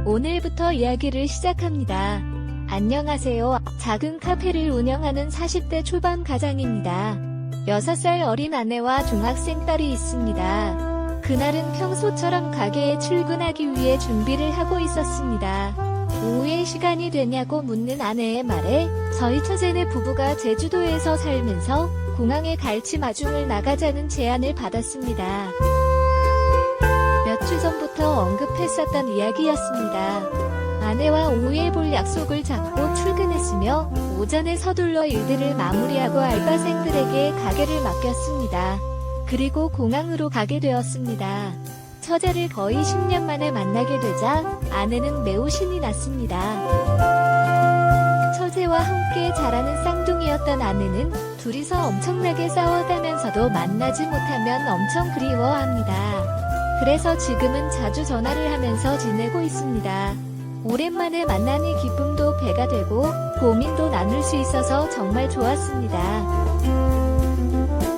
오늘부터 이야기를 시작합니다. 안녕하세요. 작은 카페를 운영하는 40대 초반 가장입니다. 6살 어린 아내와 중학생 딸이 있습니다. 그날은 평소처럼 가게에 출근하기 위해 준비를 하고 있었습니다. 오후에 시간이 되냐고 묻는 아내의 말에 저희 처제네 부부가 제주도에서 살면서 공항에 갈치 마중을 나가자는 제안을 받았습니다. 몇 주 전부터 언급했었던 이야기였습니다. 아내와 오후에 볼 약속을 잡고 출근했으며 오전에 서둘러 일들을 마무리하고 알바생들에게 가게를 맡겼습니다. 그리고 공항으로 가게 되었습니다. 처제를 거의 10년 만에 만나게 되자 아내는 매우 신이 났습니다. 처제와 함께 자라는 쌍둥이였던 아내는 둘이서 엄청나게 싸워가면서도 만나지 못하면 엄청 그리워합니다. 그래서 지금은 자주 전화를 하면서 지내고 있습니다. 오랜만에 만나니 기쁨도 배가 되고 고민도 나눌 수 있어서 정말 좋았습니다.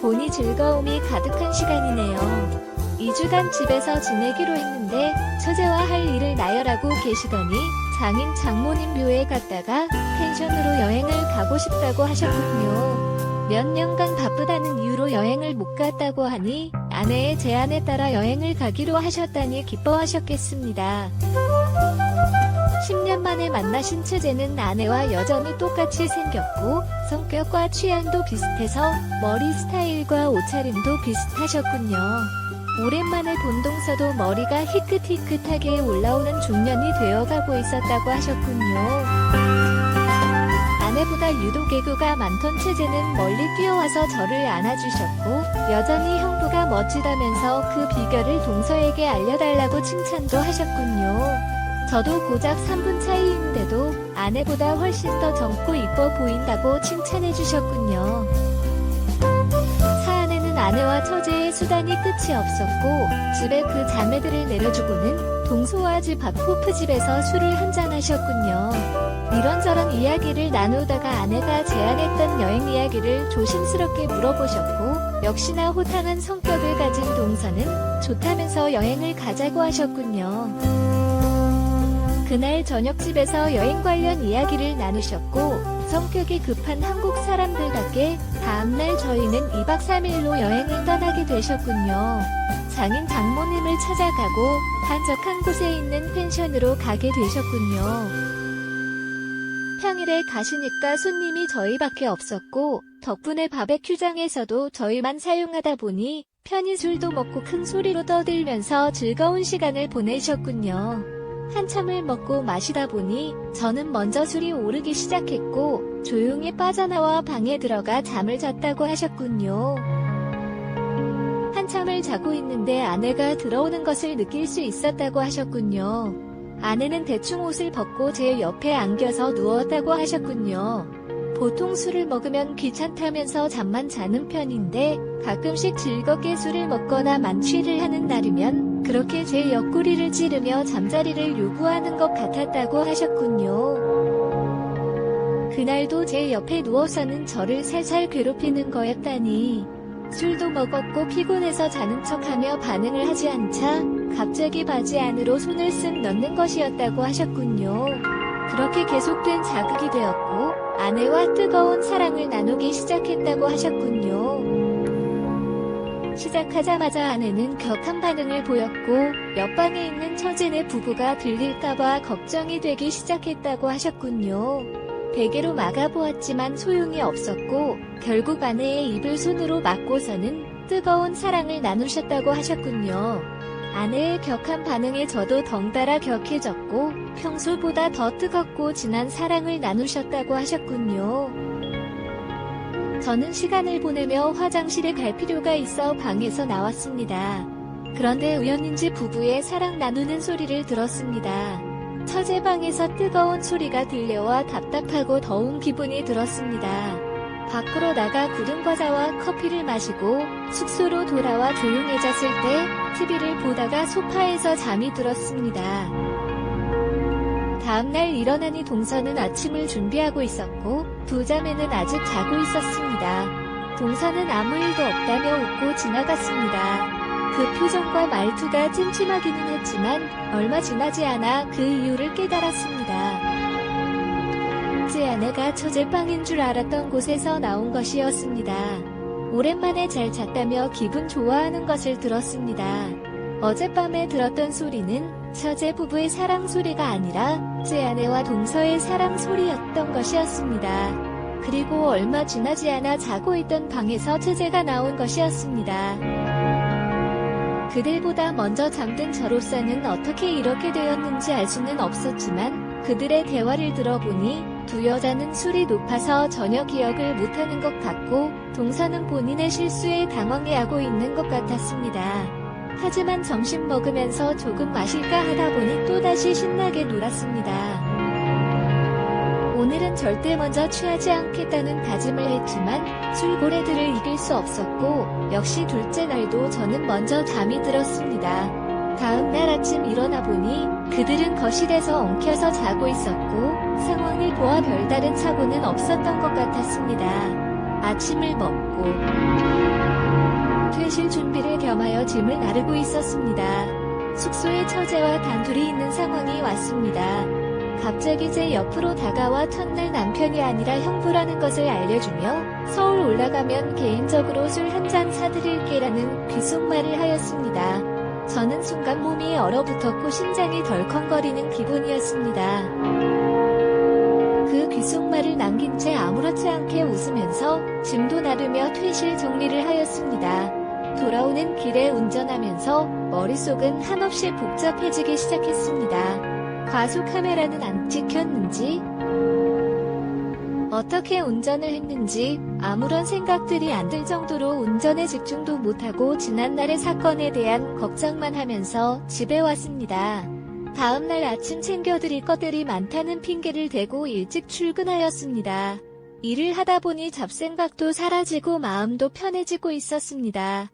보니 즐거움이 가득한 시간이네요. 2주간 집에서 지내기로 했는데 처제와 할 일을 나열하고 계시더니 장인 장모님 묘에 갔다가 펜션으로 여행을 가고 싶다고 하셨군요. 몇 년간 바쁘다는 이유로 여행을 못 갔다고 하니 아내의 제안에 따라 여행을 가기로 하셨다니 기뻐하셨겠습니다. 10년 만에 만나신 처제는 아내와 여전히 똑같이 생겼고 성격과 취향도 비슷해서 머리 스타일과 옷차림도 비슷하셨군요. 오랜만에 본 동서도 머리가 희끗희끗하게 올라오는 중년이 되어가고 있었다고 하셨군요. 아내보다 유독 애교가 많던 처제는 멀리 뛰어와서 저를 안아주셨고 여전히 형부가 멋지다면서 그 비결을 동서에게 알려달라고 칭찬도 하셨군요. 저도 고작 3분 차이인데도 아내보다 훨씬 더 젊고 이뻐 보인다고 칭찬해주셨군요. 사안에는 아내와 처제의 수단이 끝이 없었고 집에 그 자매들을 내려주고는 동서와 집 앞 호프집에서 술을 한잔 하셨군요. 이런저런 이야기를 나누다가 아내가 제안했던 여행 이야기를 조심스럽게 물어보셨고 역시나 호탕한 성격을 가진 동서는 좋다면서 여행을 가자고 하셨군요. 그날 저녁집에서 여행 관련 이야기를 나누셨고 성격이 급한 한국 사람들답게 다음날 저희는 2박 3일로 여행을 떠나게 되셨군요. 장인 장모님을 찾아가고 한적한 곳에 있는 펜션으로 가게 되셨군요. 평일에 가시니까 손님이 저희밖에 없었고 덕분에 바베큐장에서도 저희만 사용하다 보니 편히 술도 먹고 큰 소리로 떠들면서 즐거운 시간을 보내셨군요. 한참을 먹고 마시다 보니 저는 먼저 술이 오르기 시작했고 조용히 빠져나와 방에 들어가 잠을 잤다고 하셨군요. 한참을 자고 있는데 아내가 들어오는 것을 느낄 수 있었다고 하셨군요. 아내는 대충 옷을 벗고 제 옆에 안겨서 누웠다고 하셨군요. 보통 술을 먹으면 귀찮다면서 잠만 자는 편인데 가끔씩 즐겁게 술을 먹거나 만취를 하는 날이면 그렇게 제 옆구리를 찌르며 잠자리를 요구하는 것 같았다고 하셨군요. 그날도 제 옆에 누워서는 저를 살살 괴롭히는 거였다니. 술도 먹었고 피곤해서 자는 척하며 반응을 하지 않자 갑자기 바지 안으로 손을 쓱 넣는 것이었다고 하셨군요. 그렇게 계속된 자극이 되었고 아내와 뜨거운 사랑을 나누기 시작했다고 하셨군요. 시작하자마자 아내는 격한 반응을 보였고 옆방에 있는 처제네 부부가 들릴까봐 걱정이 되기 시작했다고 하셨군요. 베개로 막아보았지만 소용이 없었고 결국 아내의 입을 손으로 막고서는 뜨거운 사랑을 나누셨다고 하셨군요. 아내의 격한 반응에 저도 덩달아 격해졌고 평소보다 더 뜨겁고 진한 사랑을 나누셨다고 하셨군요. 저는 시간을 보내며 화장실에 갈 필요가 있어 방에서 나왔습니다. 그런데 우연인지 부부의 사랑 나누는 소리를 들었습니다. 처제 방에서 뜨거운 소리가 들려와 답답하고 더운 기분이 들었습니다. 밖으로 나가 굳은 과자와 커피를 마시고 숙소로 돌아와 조용해졌을 때 TV를 보다가 소파에서 잠이 들었습니다. 다음날 일어나니 동서는 아침을 준비하고 있었고 두 자매는 아직 자고 있었습니다. 동서는 아무 일도 없다며 웃고 지나갔습니다. 그 표정과 말투가 찜찜하기는 했지만 얼마 지나지 않아 그 이유를 깨달았습니다. 제 아내가 처제빵인 줄 알았던 곳에서 나온 것이었습니다. 오랜만에 잘 잤다며 기분 좋아하는 것을 들었습니다. 어젯밤에 들었던 소리는 처제 부부의 사랑 소리가 아니라 제 아내와 동서의 사랑 소리였던 것이었습니다. 그리고 얼마 지나지 않아 자고 있던 방에서 처제가 나온 것이었습니다. 그들보다 먼저 잠든 저로서는 어떻게 이렇게 되었는지 알 수는 없었지만 그들의 대화를 들어보니 두 여자는 술이 높아서 전혀 기억을 못하는 것 같고 동서는 본인의 실수에 당황해하고 있는 것 같았습니다. 하지만 점심 먹으면서 조금 마실까 하다 보니 또다시 신나게 놀았습니다. 오늘은 절대 먼저 취하지 않겠다는 다짐을 했지만 술고래들을 이길 수 없었고 역시 둘째 날도 저는 먼저 잠이 들었습니다. 다음 날 아침 일어나 보니 그들은 거실에서 엉켜서 자고 있었고 상황을 보아 별다른 사고는 없었던 것 같았습니다. 아침을 먹고 퇴실 준비를 겸하여 짐을 나르고 있었습니다. 숙소에 처제와 단둘이 있는 상황이 왔습니다. 갑자기 제 옆으로 다가와 첫날 남편이 아니라 형부라는 것을 알려주며 서울 올라가면 개인적으로 술 한 잔 사드릴게라는 귓속말을 하였습니다. 저는 순간 몸이 얼어붙었고 심장이 덜컹거리는 기분이었습니다. 그 귓속말을 남긴 채 아무렇지 않게 웃으면서 짐도 나르며 퇴실 정리를 하였습니다. 돌아오는 길에 운전하면서 머릿속은 한없이 복잡해지기 시작했습니다. 과속 카메라는 안 찍혔는지, 어떻게 운전을 했는지 아무런 생각들이 안 들 정도로 운전에 집중도 못하고 지난날의 사건에 대한 걱정만 하면서 집에 왔습니다. 다음날 아침 챙겨드릴 것들이 많다는 핑계를 대고 일찍 출근하였습니다. 일을 하다 보니 잡생각도 사라지고 마음도 편해지고 있었습니다.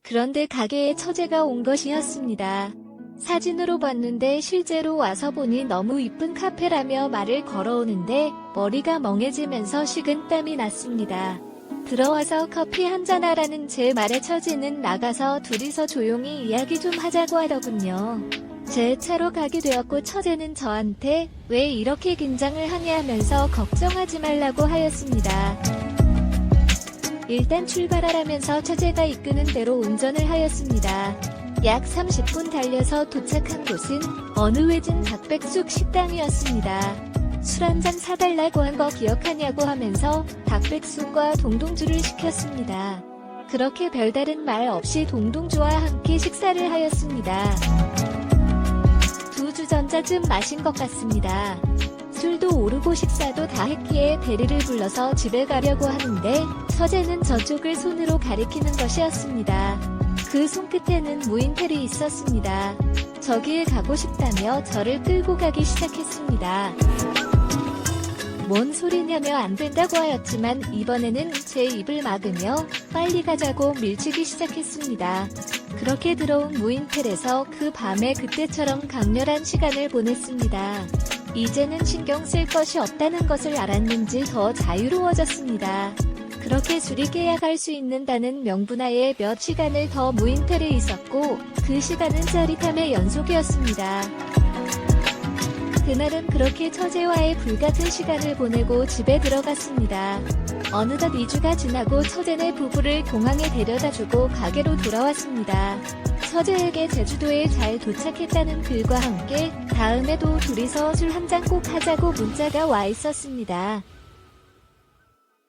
그런데 가게에 처제가 온 것이었습니다. 사진으로 봤는데 실제로 와서 보니 너무 이쁜 카페라며 말을 걸어오는데 머리가 멍해지면서 식은땀이 났습니다. 들어와서 커피 한잔 하라는 제 말에 처제는 나가서 둘이서 조용히 이야기 좀 하자고 하더군요. 제 차로 가게 되었고 처제는 저한테 왜 이렇게 긴장을 하냐면서 걱정하지 말라고 하였습니다. 일단 출발하라면서 처제가 이끄는 대로 운전을 하였습니다. 약 30분 달려서 도착한 곳은 어느 외진 닭백숙 식당이었습니다. 술 한잔 사달라고 한 거 기억하냐고 하면서 닭백숙과 동동주를 시켰습니다. 그렇게 별다른 말 없이 동동주와 함께 식사를 하였습니다. 2주 전자쯤 마신 것 같습니다. 술도 오르고 식사도 다 했기에 대리를 불러서 집에 가려고 하는데 처제는 저쪽을 손으로 가리키는 것이었습니다. 그 손끝에는 무인텔이 있었습니다. 저기에 가고 싶다며 저를 끌고 가기 시작했습니다. 뭔 소리냐며 안 된다고 하였지만 이번에는 제 입을 막으며 빨리 가자고 밀치기 시작했습니다. 그렇게 들어온 무인텔에서 그 밤에 그때처럼 강렬한 시간을 보냈습니다. 이제는 신경 쓸 것이 없다는 것을 알았는지 더 자유로워졌습니다. 그렇게 술이 깨약할 수 있는다는 명분하에 몇 시간을 더 무인텔에 있었고 그 시간은 짜릿함의 연속이었습니다. 그날은 그렇게 처제와의 불같은 시간을 보내고 집에 들어갔습니다. 어느덧 2주가 지나고 처제네 부부를 공항에 데려다주고 가게로 돌아왔습니다. 처제에게 제주도에 잘 도착했다는 글과 함께 다음에도 둘이서 술 한잔 꼭 하자고 문자가 와 있었습니다.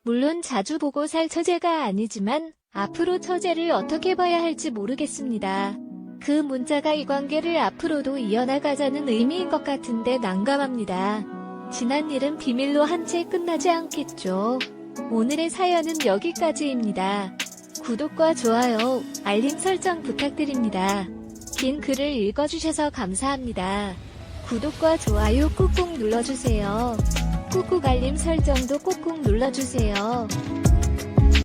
물론 자주 보고 살 처제가 아니지만 앞으로 처제를 어떻게 봐야 할지 모르겠습니다. 그 문자가 이 관계를 앞으로도 이어나가자는 의미인 것 같은데 난감합니다. 지난 일은 비밀로 한 채 끝나지 않겠죠. 오늘의 사연은 여기까지입니다. 구독과 좋아요, 알림 설정 부탁드립니다. 긴 글을 읽어주셔서 감사합니다. 구독과 좋아요 꾹꾹 눌러주세요. 꾹꾹 알림 설정도 꾹꾹 눌러주세요.